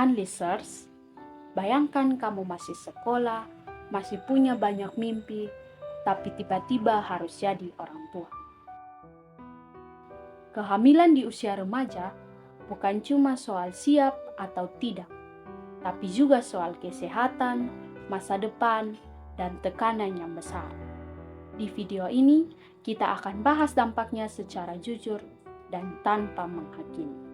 Unlisteners, bayangkan kamu masih sekolah, masih punya banyak mimpi, tapi tiba-tiba harus jadi orang tua. Kehamilan di usia remaja bukan cuma soal siap atau tidak, tapi juga soal kesehatan, masa depan, dan tekanan yang besar. Di video ini, kita akan bahas dampaknya secara jujur dan tanpa menghakimi.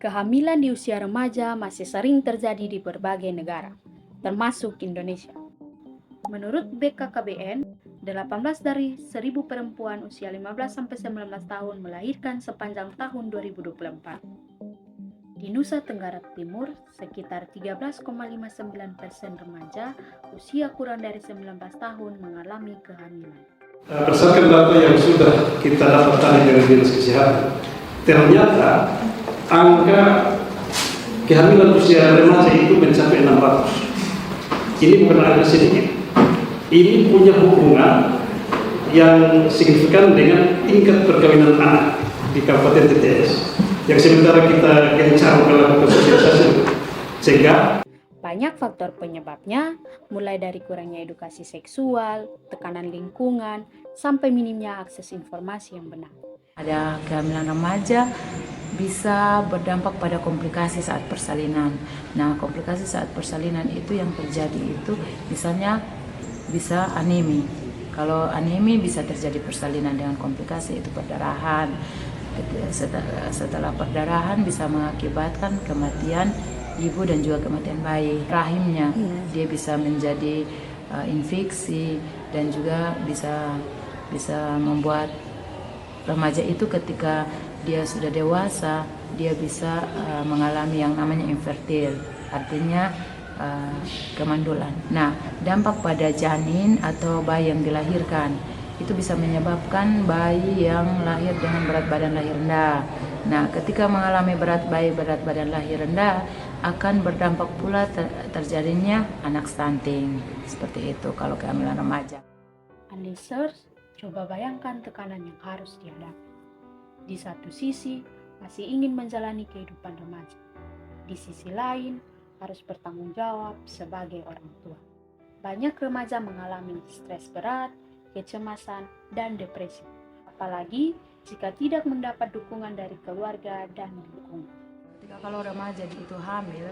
Kehamilan di usia remaja masih sering terjadi di berbagai negara, termasuk Indonesia. Menurut BKKBN, 18 dari 1.000 perempuan usia 15-19 tahun melahirkan sepanjang tahun 2024. Di Nusa Tenggara Timur, sekitar 13,59% remaja usia kurang dari 19 tahun mengalami kehamilan. Berdasarkan data yang sudah kita dapatkan dari Dinas Kesehatan, ternyata angka kehamilan usia remaja itu mencapai 600. Ini bukan angka sedikit. Ini punya hubungan yang signifikan dengan tingkat perkawinan anak di Kabupaten TTS. Yang sementara kita gencar melakukan sosialisasi, sehingga banyak faktor penyebabnya, mulai dari kurangnya edukasi seksual, tekanan lingkungan, sampai minimnya akses informasi yang benar. Ada kehamilan remaja bisa berdampak pada komplikasi saat persalinan. Nah, komplikasi saat persalinan itu yang terjadi itu misalnya bisa anemi. Kalau anemi bisa terjadi persalinan dengan komplikasi itu perdarahan. Setelah perdarahan bisa mengakibatkan kematian ibu dan juga kematian bayi. Rahimnya dia bisa menjadi infeksi dan juga bisa membuat remaja itu ketika dia sudah dewasa dia bisa mengalami yang namanya infertil, artinya kemandulan. Nah, dampak pada janin atau bayi yang dilahirkan itu bisa menyebabkan bayi yang lahir dengan berat badan lahir rendah. Nah, ketika mengalami berat badan lahir rendah akan berdampak pula terjadinya anak stunting. Seperti itu kalau kehamilan remaja. Unlisteners, coba bayangkan tekanan yang harus dihadapi. Di satu sisi, masih ingin menjalani kehidupan remaja. Di sisi lain, harus bertanggung jawab sebagai orang tua. Banyak remaja mengalami stres berat, kecemasan, dan depresi. Apalagi jika tidak mendapat dukungan dari keluarga dan lingkungan. Ketika kalau remaja itu hamil,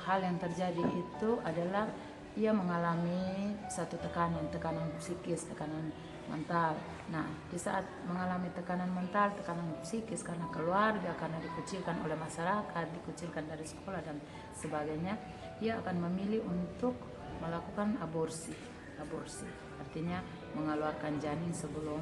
hal yang terjadi itu adalah ia mengalami satu tekanan psikis, tekanan mental. Nah, di saat mengalami tekanan mental, tekanan psikis karena keluarga, karena dikucilkan oleh masyarakat, dikucilkan dari sekolah dan sebagainya, ia akan memilih untuk melakukan aborsi, artinya mengeluarkan janin sebelum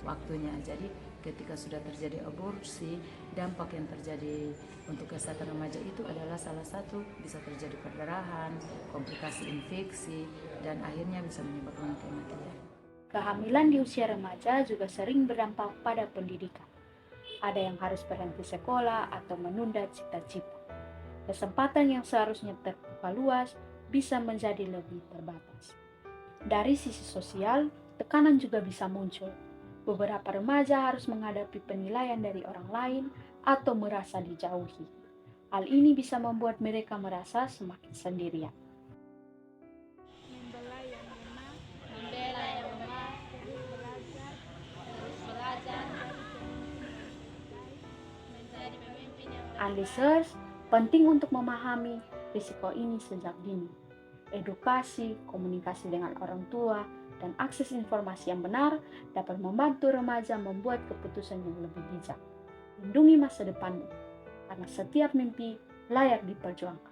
waktunya. Jadi ketika sudah terjadi aborsi, dampak yang terjadi untuk kesehatan remaja itu adalah salah satu bisa terjadi perdarahan, komplikasi infeksi, dan akhirnya bisa menyebabkan kematian. Kehamilan di usia remaja juga sering berdampak pada pendidikan. Ada yang harus berhenti sekolah atau menunda cita-cita. Kesempatan yang seharusnya terbuka luas bisa menjadi lebih terbatas. Dari sisi sosial, tekanan juga bisa muncul. Beberapa remaja harus menghadapi penilaian dari orang lain atau merasa dijauhi. Hal ini bisa membuat mereka merasa semakin sendirian. Unlisteners, penting untuk memahami risiko ini sejak dini. Edukasi, komunikasi dengan orang tua, dan akses informasi yang benar dapat membantu remaja membuat keputusan yang lebih bijak. Lindungi masa depanmu, karena setiap mimpi layak diperjuangkan.